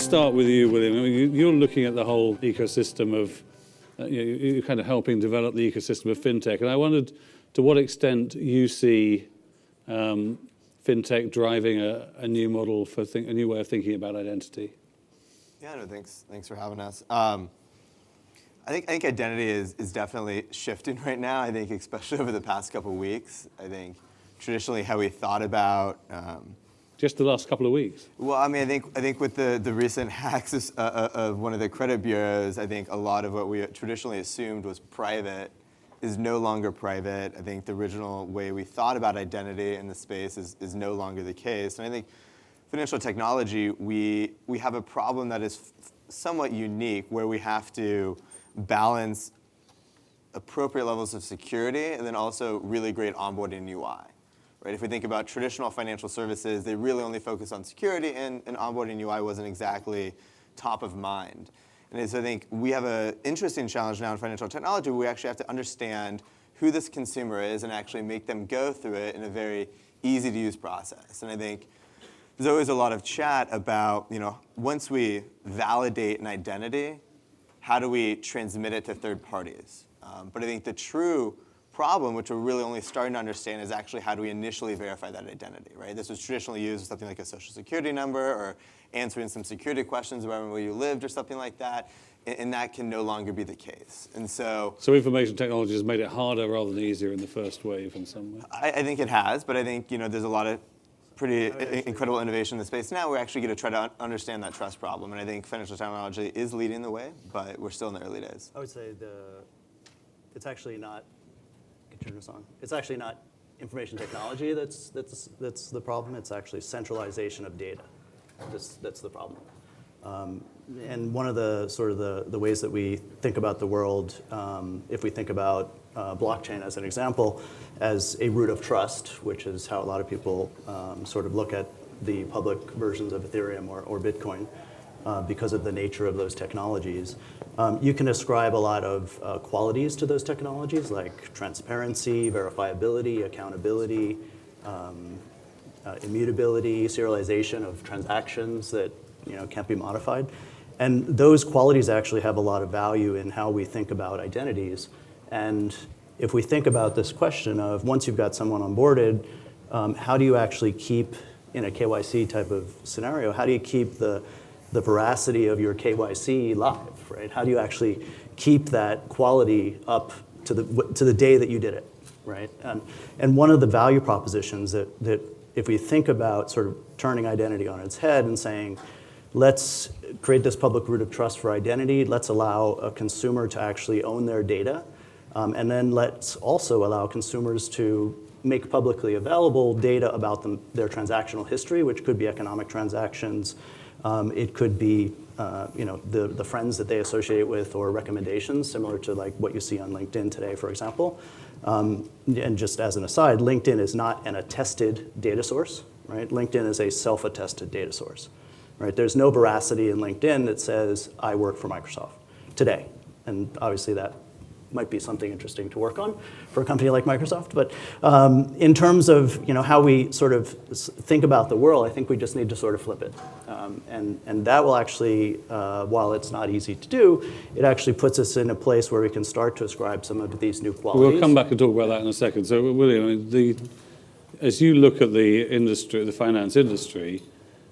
start with you, William. I mean, you're looking at the whole ecosystem of, you're kind of helping develop the ecosystem of fintech. And I wondered to what extent you see fintech driving a new model for a new way of thinking about identity. Yeah, no, thanks for having us. I think identity is definitely shifting right now. I think especially over the past couple of weeks. I think traditionally how we thought about just the last couple of weeks. Well, I mean, I think with the recent hacks of one of the credit bureaus, I think a lot of what we traditionally assumed was private is no longer private. I think the original way we thought about identity in the space is no longer the case. And I think financial technology, we have a problem that is somewhat unique where we have to balance appropriate levels of security and then also really great onboarding UI. Right? If we think about traditional financial services, they really only focus on security, and onboarding UI wasn't exactly top of mind. And so I think we have an interesting challenge now in financial technology where we actually have to understand who this consumer is and actually make them go through it in a very easy-to-use process. And I think there's always a lot of chat about, once we validate an identity, how do we transmit it to third parties? But I think the true problem, which we're really only starting to understand, is actually how do we initially verify that identity, right? This was traditionally used as something like a social security number or answering some security questions about where you lived or something like that, and that can no longer be the case. And so information technology has made it harder rather than easier in the first wave in some way. I think it has, but I think there's a lot of pretty incredible innovation in the space now. We're actually going to try to understand that trust problem, and I think financial technology is leading the way, but we're still in the early days. I would say it's actually not. Turn this on. It's actually not information technology that's the problem. It's actually centralization of data. That's the problem. And one of the sort of the ways that we think about the world, if we think about blockchain as an example, as a root of trust, which is how a lot of people sort of look at the public versions of Ethereum or Bitcoin, because of the nature of those technologies. You can ascribe a lot of qualities to those technologies, like transparency, verifiability, accountability, immutability, serialization of transactions that can't be modified. And those qualities actually have a lot of value in how we think about identities. And if we think about this question of once you've got someone onboarded, how do you actually keep, in a KYC type of scenario, how do you keep the veracity of your KYC live, right? How do you actually keep that quality up to the day that you did it, right? And one of the value propositions that if we think about sort of turning identity on its head and saying, let's create this public root of trust for identity, let's allow a consumer to actually own their data, and then let's also allow consumers to make publicly available data about their transactional history, which could be economic transactions. It could be the friends that they associate with or recommendations, similar to like what you see on LinkedIn today, for example. And just as an aside, LinkedIn is not an attested data source, right? LinkedIn is a self-attested data source, right? There's no veracity in LinkedIn that says, I work for Microsoft today. And obviously that might be something interesting to work on for a company like Microsoft. But in terms of how we sort of think about the world, I think we just need to sort of flip it. And that will actually, while it's not easy to do, it actually puts us in a place where we can start to ascribe some of these new qualities. We'll come back and talk about that in a second. So, William, as you look at the industry, the finance industry,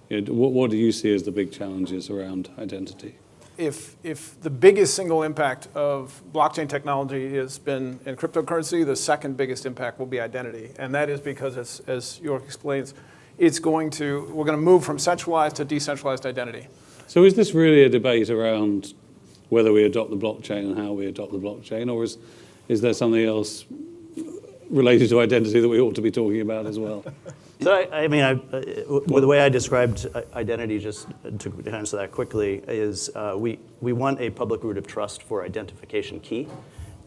what do you see as the big challenges around identity? If the biggest single impact of blockchain technology has been in cryptocurrency, the second biggest impact will be identity. And that is because, as York explains, we're going to move from centralized to decentralized identity. So is this really a debate around whether we adopt the blockchain and how we adopt the blockchain, or is there something else related to identity that we ought to be talking about as well? So the way I described identity, just to answer that quickly, is we want a public root of trust for identification key.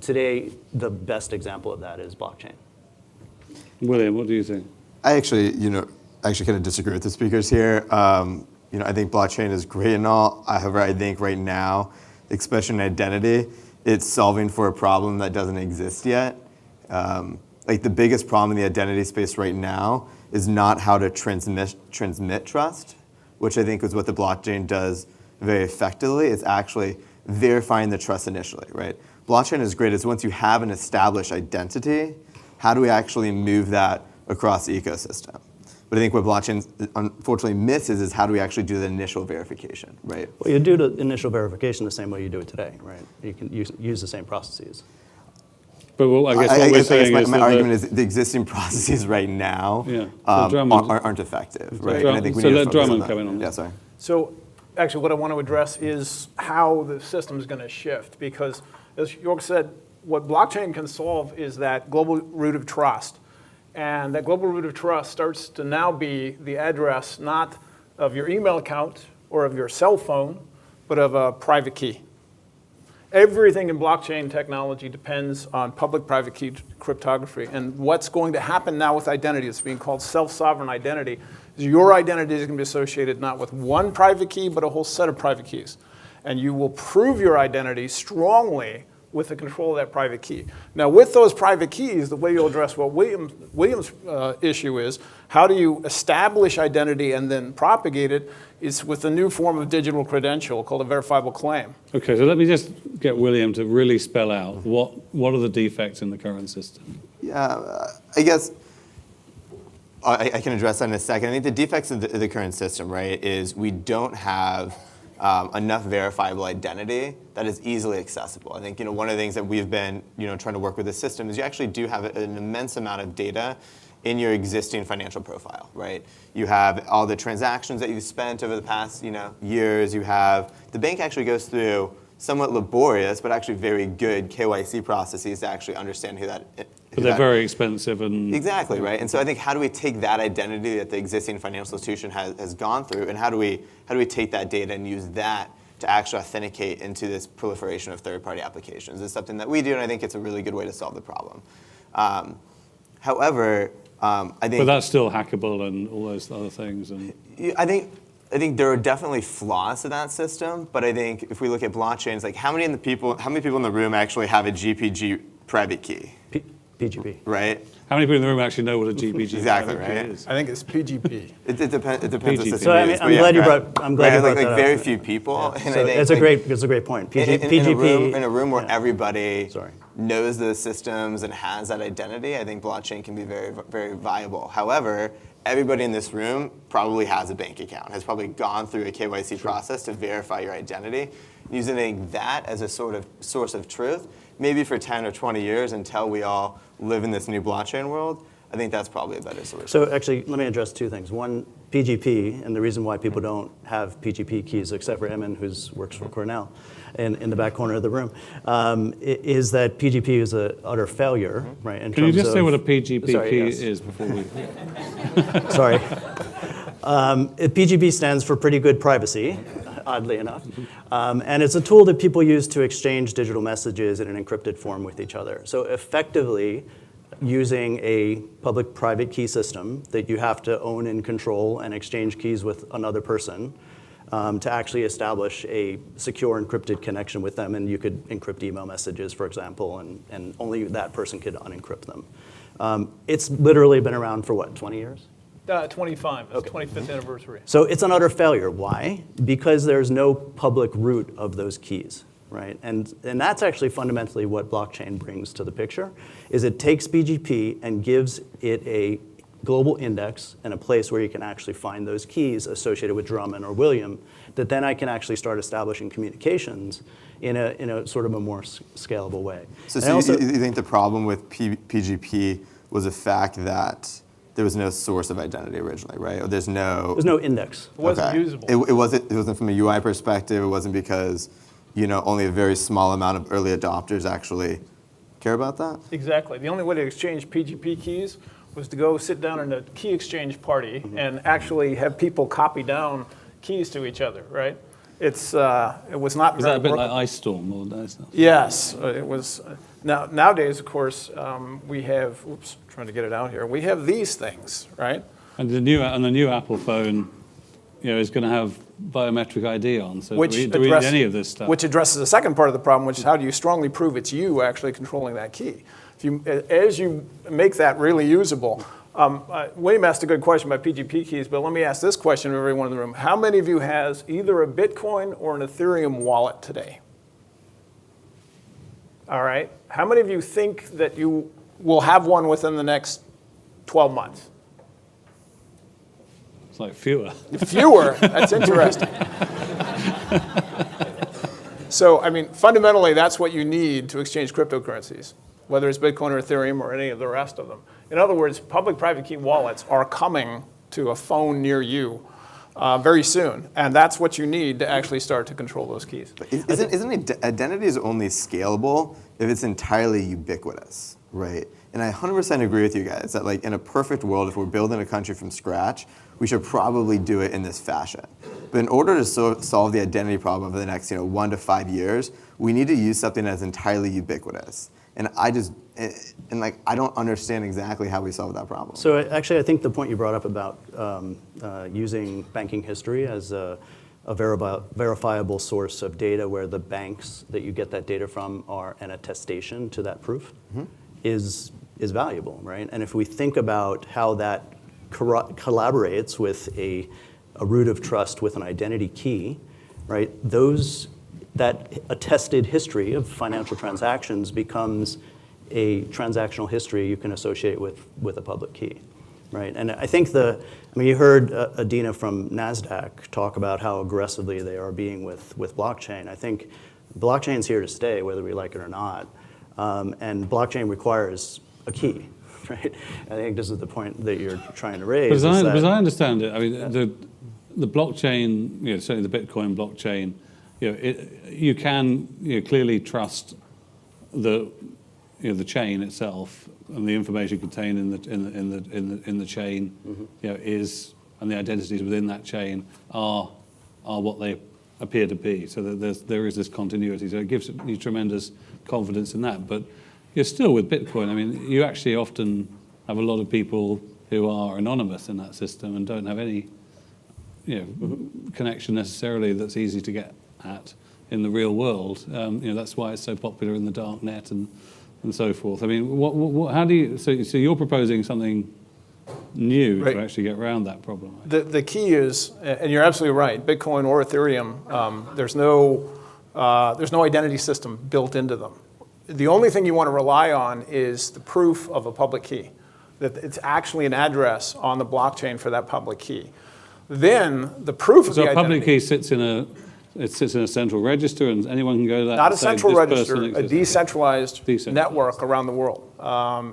Today, the best example of that is blockchain. William, what do you think? I actually kind of disagree with the speakers here. I think blockchain is great and all. However, I think right now, especially in identity, it's solving for a problem that doesn't exist yet. Like the biggest problem in the identity space right now is not how to transmit trust, which I think is what the blockchain does very effectively, it's actually verifying the trust initially, right? Blockchain is great. It's once you have an established identity, how do we actually move that across the ecosystem? But I think what blockchain unfortunately misses is how do we actually do the initial verification, right? Well, you do the initial verification the same way you do it today, right? You can use the same processes. But I guess what we're saying is my that argument is the existing processes right now aren't effective, right? So And I think we so need to let focus Drummond on come that. in on Yeah, that. sorry. So actually what I want to address is how the system is going to shift, because as York said, what blockchain can solve is that global root of trust. And that global root of trust starts to now be the address not of your email account or of your cell phone, but of a private key. Everything in blockchain technology depends on public-private key cryptography. And what's going to happen now with identity, it's being called self-sovereign identity, is your identity is going to be associated not with one private key, but a whole set of private keys. And you will prove your identity strongly with the control of that private key. Now, with those private keys, the way you'll address what William's issue is, how do you establish identity and then propagate it, is with a new form of digital credential called a verifiable claim. Okay, so let me just get William to really spell out what are the defects in the current system. Yeah, I guess I can address that in a second. I think the defects of the current system, right, is we don't have enough verifiable identity that is easily accessible. I think one of the things that we've been trying to work with the system is you actually do have an immense amount of data in your existing financial profile, right? You have all the transactions that you've spent over the past years. You have the bank actually goes through somewhat laborious but actually very good KYC processes to actually understand who that. But they're very expensive and exactly right. And so I think how do we take that identity that the existing financial institution has gone through, and how do we take that data and use that to actually authenticate into this proliferation of third-party applications? It's something that we do, and I think it's a really good way to solve the problem. However, I think. But that's still hackable and all those other things. And I think there are definitely flaws to that system, but I think if we look at blockchains, like how many people in the room actually have a GPG private key? PGP. Right? how many people in the room actually know what a GPG Exactly, private key right? is? I think it's PGP. It depends on the system. So you use, I'm but glad you right. brought. I'm glad you brought like that very up. few people. And So I think, it's a great point. in a room where yeah. everybody Sorry. knows the systems and has that identity, I think blockchain can be very, very viable. However, everybody in this room probably has a bank account, has probably gone through a KYC process to verify your identity. Using that as a sort of source of truth, maybe for 10 or 20 years until we all live in this new blockchain world, I think that's probably a better solution. So actually, let me address two things. One, PGP, and the reason why people don't have PGP keys, except for Emin, who works for Cornell, in the back corner of the room, is that PGP is an utter failure, right? In Can you terms just say of- what a PGP Sorry, key yes. is before we... Sorry. PGP stands for pretty good privacy, oddly enough. And it's a tool that people use to exchange digital messages in an encrypted form with each other. So effectively, using a public-private key system that you have to own and control and exchange keys with another person to actually establish a secure encrypted connection with them. And you could encrypt email messages, for example, and only that person could unencrypt them. It's literally been around for what, 20 years? 25, it's 25th anniversary. So it's an utter failure. Why? Because there's no public root of those keys, right? And that's actually fundamentally what blockchain brings to the picture, is it takes BGP and gives it a global index and a place where you can actually find those keys associated with Drummond or William, that then I can actually start establishing communications in a sort of a more scalable way. So, And also- you think the problem with PGP was the fact that there was no source of identity originally, right? Or there's no index. It wasn't usable. It wasn't from a UI perspective. It wasn't because only a very small amount of early adopters actually care about that. Exactly. The only way to exchange PGP keys was to go sit down in a key exchange party and actually have people copy down keys to each other, right? It was not Is very that a bit workable. like Ice Storm or that stuff? Yes, it was. Nowadays, of course, we have. Oops, trying to get it out here. We have these things, right? And the new Apple phone, is going to have biometric ID on. So do we need any of this stuff? Which addresses the second part of the problem, which is how do you strongly prove it's you actually controlling that key? As you make that really usable, William asked a good question about PGP keys, but let me ask this question to everyone in the room. How many of you has either a Bitcoin or an Ethereum wallet today? All right. How many of you think that you will have one within the next 12 months? It's like fewer. Fewer? That's interesting. So, I mean, fundamentally, that's what you need to exchange cryptocurrencies, whether it's Bitcoin or Ethereum or any of the rest of them. In other words, public-private key wallets are coming to a phone near you very soon, and that's what you need to actually start to control those keys. Isn't identity is only scalable if it's entirely ubiquitous, right? And I 100% agree with you guys that, like, in a perfect world, if we're building a country from scratch, we should probably do it in this fashion. But in order to solve the identity problem over the next 1 to 5 years, we need to use something that's entirely ubiquitous. And I don't understand exactly how we solve that problem. So actually, I think the point you brought up about using banking history as a verifiable source of data where the banks that you get that data from are an attestation to that proof is valuable, right? And if we think about how that collaborates with a root of trust with an identity key, right? That attested history of financial transactions becomes a transactional history you can associate with a public key, right? And I think you heard Adina from NASDAQ talk about how aggressively they are being with blockchain. I think blockchain's here to stay, whether we like it or not. And blockchain requires a key, right? I think this is the point that you're trying to raise. As I understand it, I mean, the blockchain, certainly the Bitcoin blockchain, you can clearly trust the chain itself and the information contained in the chain, and the identities within that chain are what they appear to be. So that there is this continuity. So it gives you tremendous confidence in that. But you're still with Bitcoin. I mean, you actually often have a lot of people who are anonymous in that system and don't have any connection necessarily that's easy to get at in the real world. That's why it's so popular in the dark net and so forth. I mean, how do you? So you're proposing something new to actually get around that problem. Right? The key is, and you're absolutely right. Bitcoin or Ethereum, there's no identity system built into them. The only thing you want to rely on is the proof of a public key, that it's actually an address on the blockchain for that public key. Then the proof of the identity. So a public key sits in a central register, and anyone can go to that. Not a central register, a decentralized network around the world.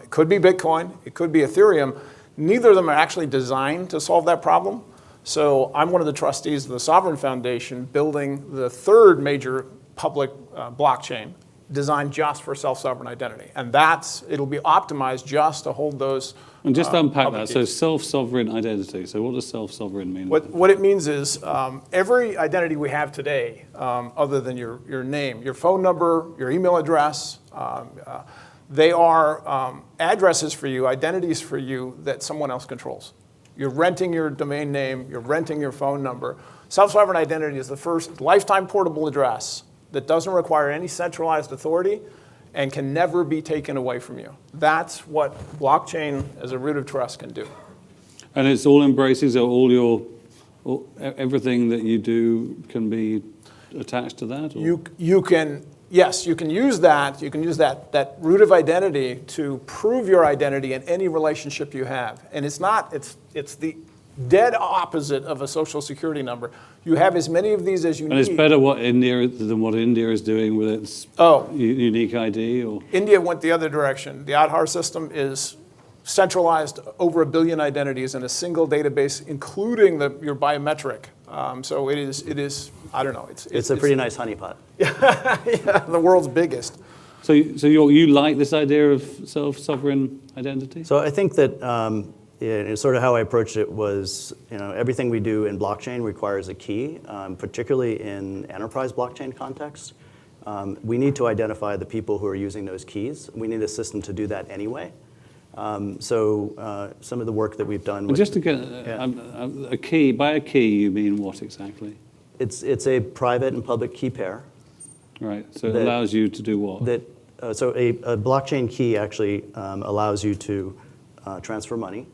It could be Bitcoin, it could be Ethereum. Neither of them are actually designed to solve that problem. So I'm one of the trustees of the Sovereign Foundation building the third major public blockchain designed just for self-sovereign identity. And it'll be optimized just to hold those. And just unpack that. So self-sovereign identity. So what does self-sovereign mean? What it means is every identity we have today, other than your name, your phone number, your email address, they are addresses for you, identities for you that someone else controls. You're renting your domain name, you're renting your phone number. Self-sovereign identity is the first lifetime portable address that doesn't require any centralized authority and can never be taken away from you. That's what blockchain as a root of trust can do. And it's all embraces, everything that you do can be attached to that? Or? Yes, you can use that. You can use that root of identity to prove your identity in any relationship you have. And it's the dead opposite of a social security number. You have as many of these as you need. And it's better than what India is doing with its unique ID? Or? India went the other direction. The Adars system is centralized over 1 billion identities in a single database, including your biometric. So it is. I don't know. It's a pretty nice honeypot. Yeah, the world's biggest. So you like this idea of self-sovereign identity? So I think that sort of how I approached it was, everything we do in blockchain requires a key, particularly in enterprise blockchain context. We need to identify the people who are using those keys. We need a system to do that anyway. So some of the work that we've done. Just to get a key, by a key you mean what exactly? It's a private and public key pair. Right. So it allows you to do what? So a blockchain key actually allows you to transfer money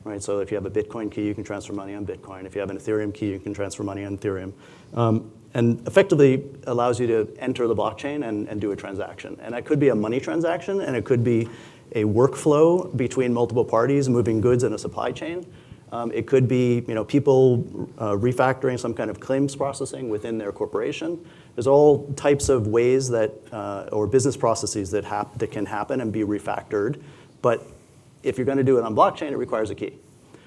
right? So if you have a Bitcoin key, you can transfer money on Bitcoin. If you have an Ethereum key, you can transfer money on Ethereum. And effectively allows you to enter the blockchain and do a transaction. And that could be a money transaction, and it could be a workflow between multiple parties moving goods in a supply chain. It could be people refactoring some kind of claims processing within their corporation. There's all types of ways that, or business processes that can happen and be refactored. But if you're going to do it on blockchain, it requires a key.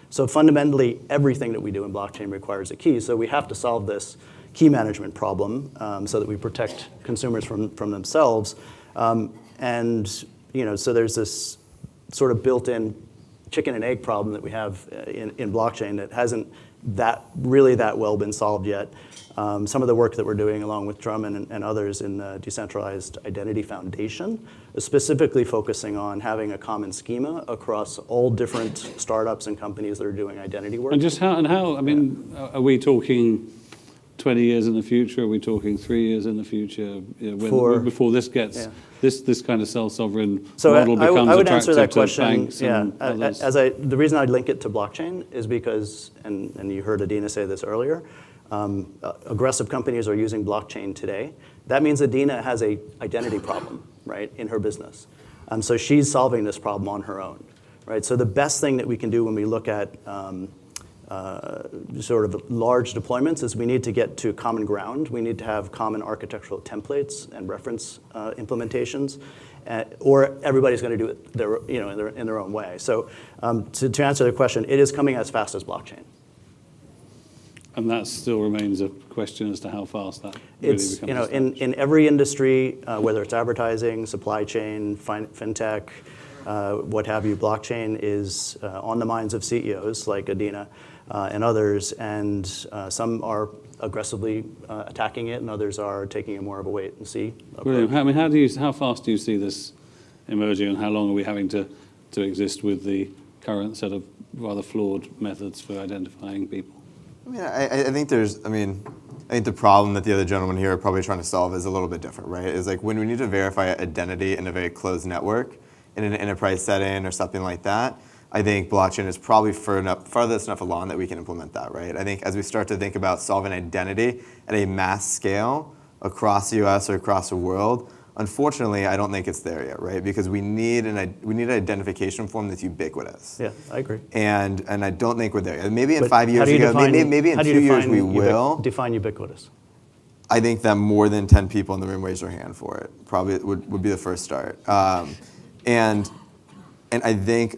So fundamentally, everything that we do in blockchain requires a key. So we have to solve this key management problem so that we protect consumers from themselves. And so there's this sort of built-in chicken and egg problem that we have in blockchain that hasn't really that well been solved yet. Some of the work that we're doing along with Drummond and others in the Decentralized Identity Foundation is specifically focusing on having a common schema across all different startups and companies that are doing identity work. And just how, I mean, are we talking 20 years in the future? Are we talking 3 years in the future? Before this gets, this kind of self-sovereign model becomes I would attractive answer that to question, banks and others? The reason I'd link it to blockchain is because, and you heard Adina say this earlier, aggressive companies are using blockchain today. That means Adina has a identity problem, right, in her business. So she's solving this problem on her own, right? So the best thing that we can do when we look at sort of large deployments is we need to get to common ground. We need to have common architectural templates and reference implementations, or everybody's going to do it in their own way. So to answer the question, it is coming as fast as blockchain. And that still remains a question as to how fast that really becomes. In every industry, whether it's advertising, supply chain, fintech, what have you, blockchain is on the minds of CEOs like Adina and others, and some are aggressively attacking it, and others are taking a more of a wait and see approach. Brilliant. How fast do you see this emerging, and how long are we having to exist with the current set of rather flawed methods for identifying people? I think the problem that the other gentlemen here are probably trying to solve is a little bit different, right? Is like when we need to verify identity in a very closed network, in an enterprise setting or something like that, I think blockchain is probably farthest enough along that we can implement that, right? I think as we start to think about solving identity at a mass scale across the US or across the world, unfortunately, I don't think it's there yet, right? Because we need an identification form that's ubiquitous. Yeah, I agree. And I don't think we're there yet. Maybe in 5 years ago, maybe in 2 years we will. Define ubiquitous. I think that more than 10 people in the room raise their hand for it. Probably would be the first start. And I think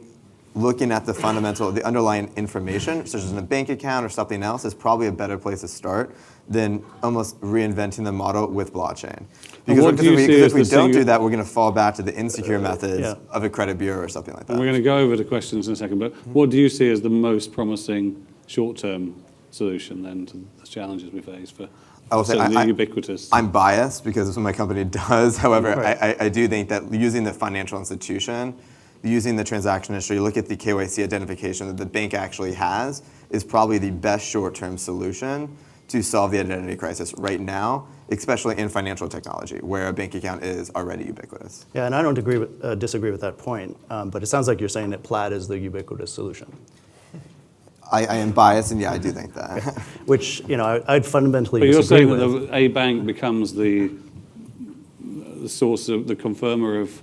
looking at the underlying information, such as in a bank account or something else, is probably a better place to start than almost reinventing the model with blockchain. Because if we don't do that, we're going to fall back to the insecure methods of a credit bureau or something like that. And we're going to go over to questions in a second, but what do you see as the most promising short-term solution then to the challenges we face for Ubiquitous? I'm biased because that's what my company does. However, right. I do think that using the financial institution, using the transaction history, look at the KYC identification that the bank actually has, is probably the best short-term solution to solve the identity crisis right now, especially in financial technology, where a bank account is already ubiquitous. Yeah, and I don't disagree with that point, but it sounds like you're saying that Plaid is the ubiquitous solution. I am biased, and yeah, I do think that. Which, I'd fundamentally But disagree you're saying that a bank becomes the source of the confirmer of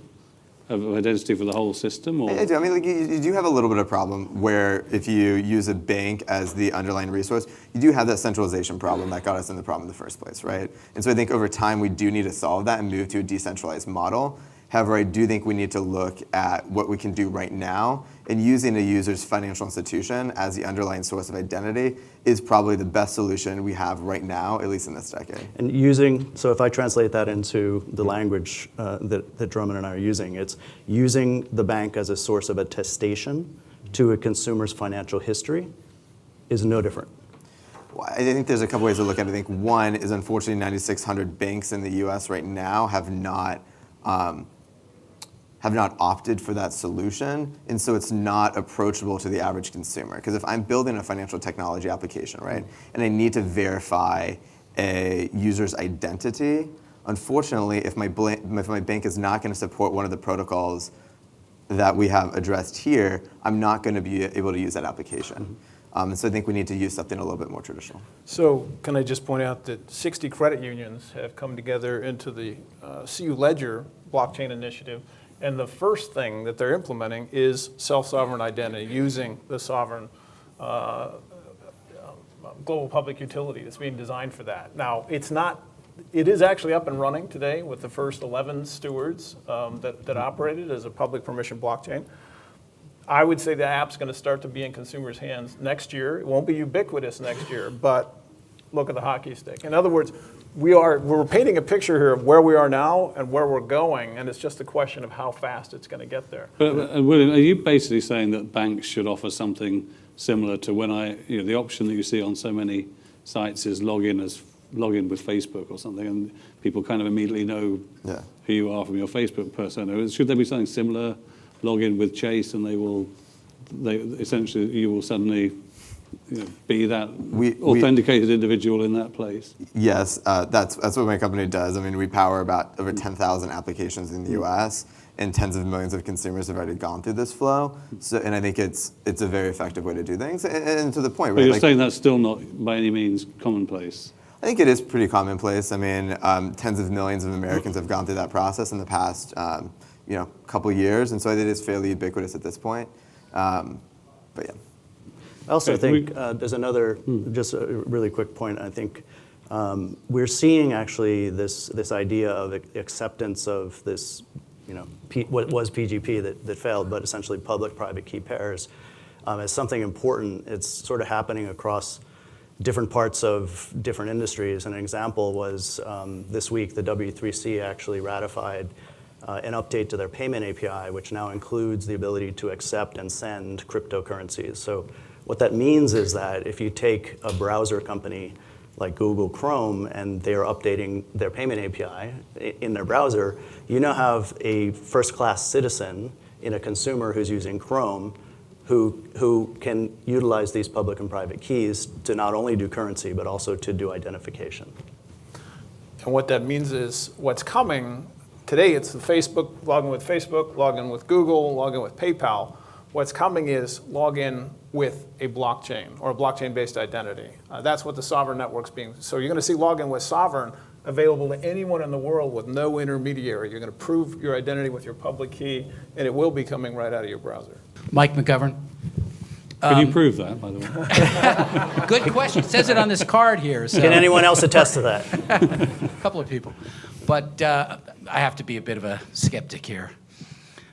identity for the whole system? Or? I do. You do have a little bit of problem where if you use a bank as the underlying resource, you do have that centralization problem that got us in the problem in the first place, right? And so I think over time we do need to solve that and move to a decentralized model. However, I do think we need to look at what we can do right now, and using a user's financial institution as the underlying source of identity is probably the best solution we have right now, at least in this decade. And so if I translate that into the language that Drummond and I are using, it's using the bank as a source of attestation to a consumer's financial history is no different. Well, I think there's a couple ways to look at it. I think one is unfortunately 9,600 banks in the US right now have not opted for that solution, and so it's not approachable to the average consumer. Because if I'm building a financial technology application, right, and I need to verify a user's identity, unfortunately, if my bank is not going to support one of the protocols that we have addressed here, I'm not going to be able to use that application. And so I think we need to use something a little bit more traditional. So can I just point out that 60 credit unions have come together into the CU Ledger blockchain initiative, and the first thing that they're implementing is self-sovereign identity using the sovereign global public utility that's being designed for that. Now, it is actually up and running today with the first 11 stewards that operated as a public permission blockchain. I would say the app's going to start to be in consumers' hands next year. It won't be ubiquitous next year, but look at the hockey stick. In other words, we're painting a picture here of where we are now and where we're going, and it's just a question of how fast it's going to get there. But William, are you basically saying that banks should offer something similar to the option that you see on so many sites is log in with Facebook or something, and people kind of immediately know who you are from your Facebook persona? Should there be something similar? Log in with Chase, and essentially you will suddenly be that authenticated individual in that place. Yes, that's what my company does. I mean, we power about over 10,000 applications in the U.S. and tens of millions of consumers have already gone through this flow. So, and I think it's a very effective way to do things. And to the point, but you're saying that's still not by any means commonplace. I think it is pretty commonplace. I mean, tens of millions of Americans have gone through that process in the past couple years, and so it is fairly ubiquitous at this point. But yeah. I also think there's another, just a really quick point. I think we're seeing actually this idea of acceptance of this, what was PGP that failed, but essentially public-private key pairs as something important. It's sort of happening across different parts of different industries. An example was this week, the W3C actually ratified an update to their payment API, which now includes the ability to accept and send cryptocurrencies. So what that means is that if you take a browser company like Google Chrome and they're updating their payment API in their browser, you now have a first-class citizen in a consumer who's using Chrome who can utilize these public and private keys to not only do currency, but also to do identification. And what that means is what's coming, today it's the Facebook, log in with Facebook, log in with Google, log in with PayPal. What's coming is log in with a blockchain or a blockchain-based identity. That's what the sovereign network's being. So you're going to see log in with sovereign available to anyone in the world with no intermediary. You're going to prove your identity with your public key, and it will be coming right out of your browser. Mike McGovern. Can you prove that, by the way? Good question. It says it on this card here. So. Can anyone else attest to that? A couple of people. But I have to be a bit of a skeptic here.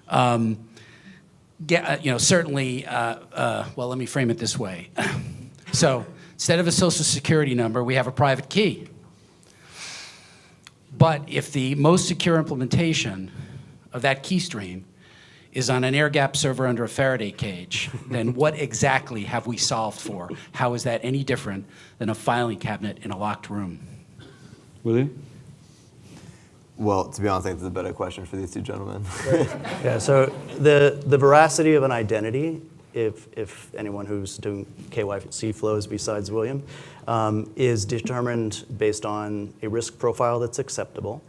Certainly, well, let me frame it this way. So instead of a social security number, we have a private key. But if the most secure implementation of that key stream is on an air-gapped server under a Faraday cage, then what exactly have we solved for? How is that any different than a filing cabinet in a locked room? William? Well, to be honest, I think it's a better question for these two gentlemen. Yeah, so the veracity of an identity, if anyone who's doing KYC flows besides William, is determined based on a risk profile that's acceptable,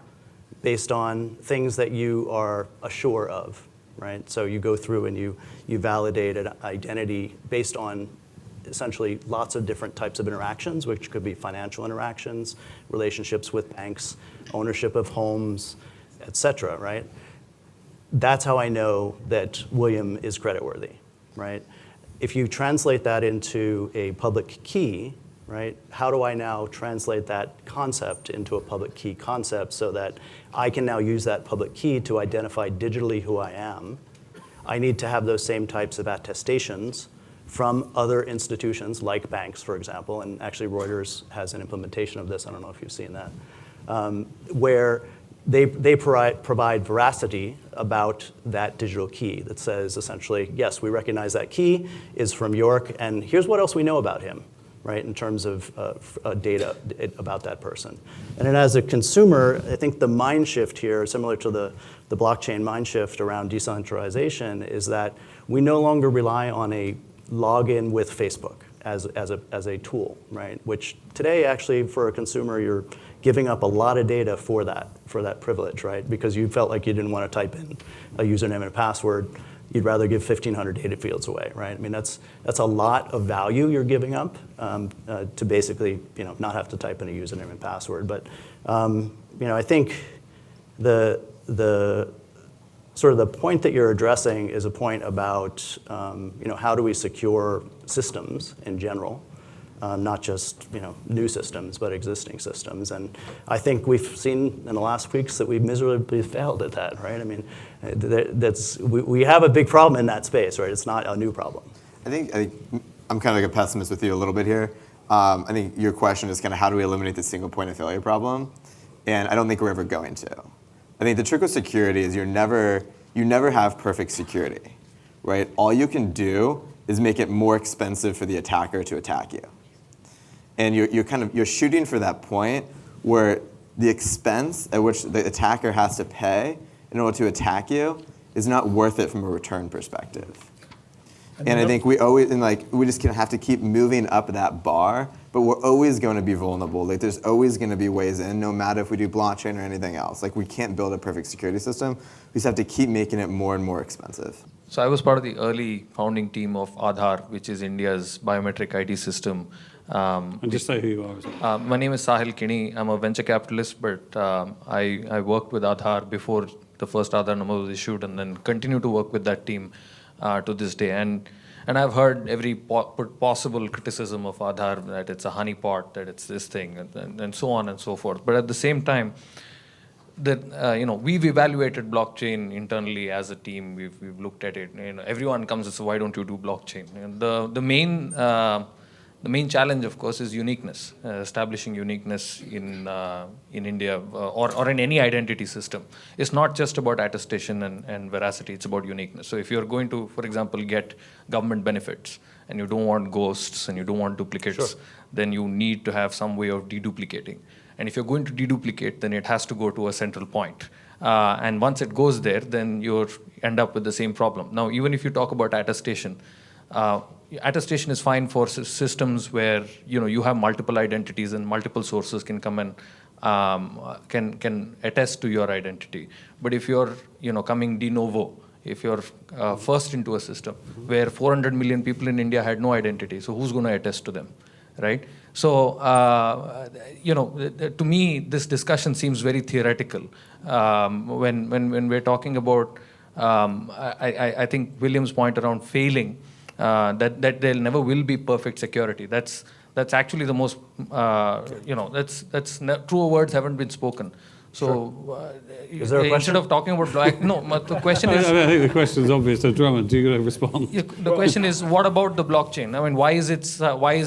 based on things that you are assured of, right? So you go through and you validate an identity based on essentially lots of different types of interactions, which could be financial interactions, relationships with banks, ownership of homes, et cetera, right? That's how I know that William is creditworthy, right? If you translate that into a public key, right, how do I now translate that concept into a public key concept so that I can now use that public key to identify digitally who I am? I need to have those same types of attestations from other institutions like banks, for example, and actually Reuters has an implementation of this, I don't know if you've seen that, where they provide veracity about that digital key that says essentially, yes, we recognize that key is from York, and here's what else we know about him, right, in terms of data about that person. And then as a consumer, I think the mind shift here, similar to the blockchain mind shift around decentralization, is that we no longer rely on a login with Facebook as a tool, right? Which today, actually, for a consumer, you're giving up a lot of data for that privilege, right? Because you felt like you didn't want to type in a username and a password you'd rather give 1,500 data fields away, right? I mean, that's a lot of value you're giving up to basically, not have to type in a username and password. But, I think the sort of the point that you're addressing is a point about, how do we secure systems in general, not just, new systems, but existing systems. And I think we've seen in the last weeks that we've miserably failed at that, right? I mean, we have a big problem in that space, right? It's not a new problem. I think I'm kind of like a pessimist with you a little bit here. I think your question is kind of how do we eliminate the single point of failure problem? And I don't think we're ever going to. I think the trick with security is you never have perfect security, right? All you can do is make it more expensive for the attacker to attack you. And you're shooting for that point where the expense at which the attacker has to pay in order to attack you is not worth it from a return perspective. And I think we just have to keep moving up that bar, but we're always going to be vulnerable. Like there's always going to be ways in, no matter if we do blockchain or anything else. Like we can't build a perfect security system. We just have to keep making it more and more expensive. So I was part of the early founding team of Adar, which is India's biometric ID system. And just say who you are as well. My name is Sahil Kini. I'm a venture capitalist, but I worked with Adar before the first Adar number was issued, and then continue to work with that team to this day. And I've heard every possible criticism of Adar, that it's a honeypot, that it's this thing, and so on and so forth. But at the same time, that we've evaluated blockchain internally as a team. We've looked at it. Everyone comes and says, "Why don't you do blockchain?" And the main challenge, of course, is uniqueness, establishing uniqueness in India or in any identity system. It's not just about attestation and veracity, it's about uniqueness. So if you're going to, for example, get government benefits and you don't want ghosts and you don't want duplicates, then you need to have some way of deduplicating. And if you're going to deduplicate, then it has to go to a central point. And once it goes there, then you end up with the same problem. Now, even if you talk about attestation, attestation is fine for systems where you have multiple identities and multiple sources can come and can attest to your identity. But if you're coming de novo, if you're first into a system where 400 million people in India had no identity, so who's going to attest to them, right? So to me, this discussion seems very theoretical. When we're talking about, I think William's point around failing. That there never will be perfect security. That's actually the most, truer words haven't been spoken. So is there a question? Instead of talking about the question is. I think the question is obvious. So Drummond, do you going to respond? The question is, what about the blockchain? I mean, why is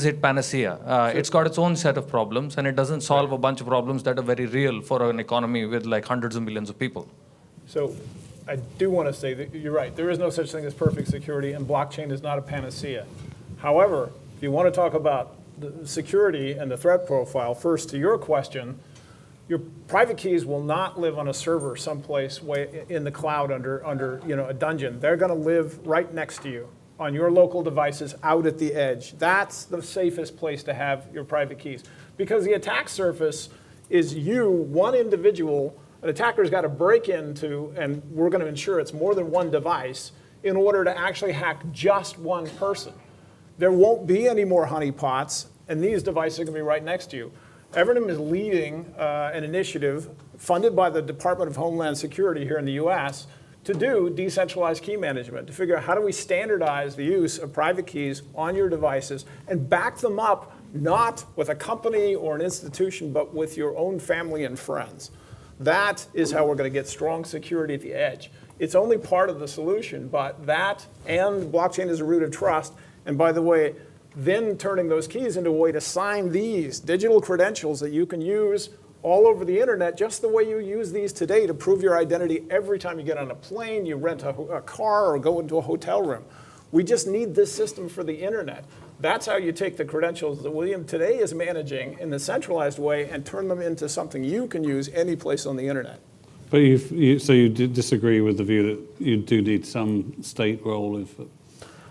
it panacea? It's got its own set of problems, and it doesn't solve a bunch of problems that are very real for an economy with like hundreds of millions of people. So I do want to say that you're right. There is no such thing as perfect security, and blockchain is not a panacea. However, if you want to talk about the security and the threat profile, first to your question, your private keys will not live on a server someplace way in the cloud under a dungeon. They're going to live right next to you on your local devices out at the edge. That's the safest place to have your private keys, because the attack surface is you, one individual. An attacker's got to break into, and we're going to ensure it's more than one device in order to actually hack just one person. There won't be any more honeypots, and these devices are going to be right next to you. Evernham is leading an initiative funded by the Department of Homeland Security here in the US to do decentralized key management, to figure out how do we standardize the use of private keys on your devices and back them up not with a company or an institution, but with your own family and friends. That is how we're going to get strong security at the edge. It's only part of the solution, but that and blockchain is a root of trust. And by the way, then turning those keys into a way to sign these digital credentials that you can use all over the internet, just the way you use these today to prove your identity every time you get on a plane, you rent a car, or go into a hotel room. We just need this system for the internet. That's how you take the credentials that William today is managing in the centralized way and turn them into something you can use any place on the internet. But so you disagree with the view that you do need some state role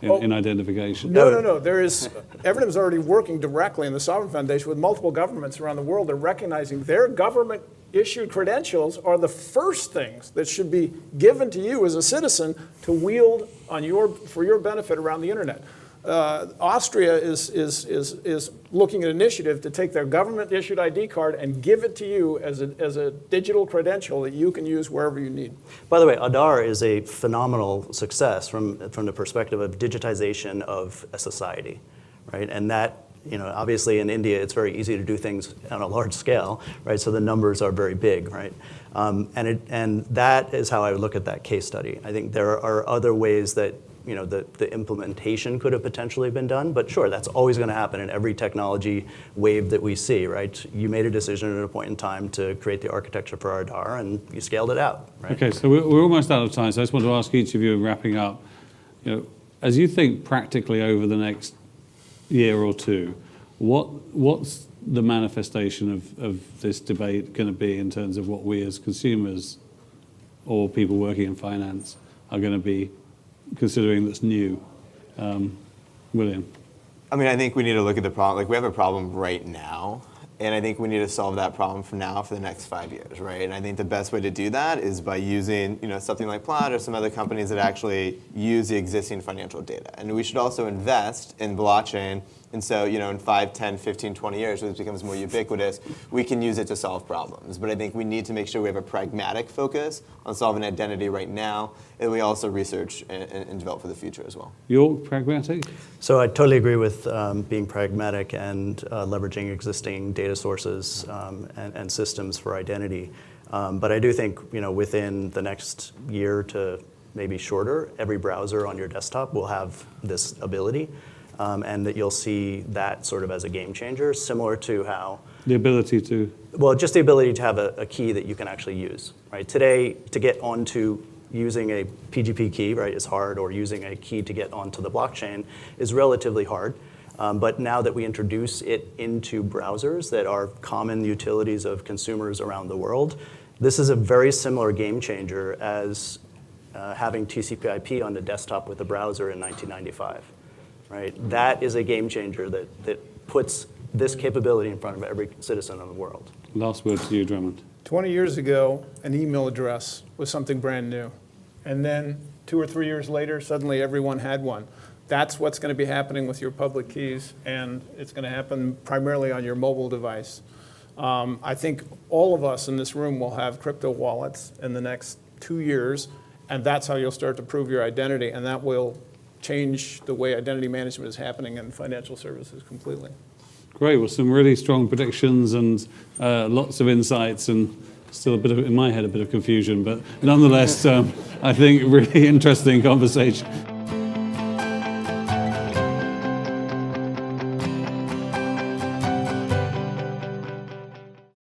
in identification? No. There is, Evernham's already working directly in the Sovereign Foundation with multiple governments around the world. They're recognizing their government-issued credentials are the first things that should be given to you as a citizen to wield for your benefit around the internet. Austria is looking at an initiative to take their government-issued ID card and give it to you as a digital credential that you can use wherever you need. By the way, Adar is a phenomenal success from the perspective of digitization of a society, right? And that, obviously in India, it's very easy to do things on a large scale, right? So the numbers are very big, right? And that is how I would look at that case study. I think there are other ways that the implementation could have potentially been done, but sure, that's always going to happen in every technology wave that we see, right? You made a decision at a point in time to create the architecture for Adar, and you scaled it out, right? Okay, so we're almost out of time, so I just want to ask each of you, wrapping up, as you think practically over the next year or two, what's the manifestation of this debate going to be in terms of what we as consumers or people working in finance are going to be considering that's new? William? I mean, I think we need to look at the problem. Like, we have a problem right now, and I think we need to solve that problem for the next 5 years, right? And I think the best way to do that is by using, something like Plaid or some other companies that actually use the existing financial data. And we should also invest in blockchain. And so, in 5, 10, 15, 20 years, as it becomes more ubiquitous, we can use it to solve problems. But I think we need to make sure we have a pragmatic focus on solving identity right now, and we also research and develop for the future as well. You're pragmatic? So I totally agree with being pragmatic and leveraging existing data sources and systems for identity. But I do think, within the next year to maybe shorter, every browser on your desktop will have this ability. And that you'll see that sort of as a game changer, similar to how... The ability to... Well, just the ability to have a key that you can actually use, right? Today, to get onto using a PGP key, right, is hard, or using a key to get onto the blockchain is relatively hard. But now that we introduce it into browsers that are common utilities of consumers around the world, this is a very similar game changer as having TCP/IP on the desktop with a browser in 1995. Right? That is a game changer that puts this capability in front of every citizen in the world. Last word to you, Drummond. 20 years ago, an email address was something brand new. And then 2 or 3 years later, suddenly everyone had one. That's what's going to be happening with your public keys, and it's going to happen primarily on your mobile device. I think all of us in this room will have crypto wallets in the next 2 years, and that's how you'll start to prove your identity, and that will change the way identity management is happening in financial services completely. Great. Well, some really strong predictions and lots of insights, and still a bit of, in my head, a bit of confusion, but nonetheless, I think really interesting conversation.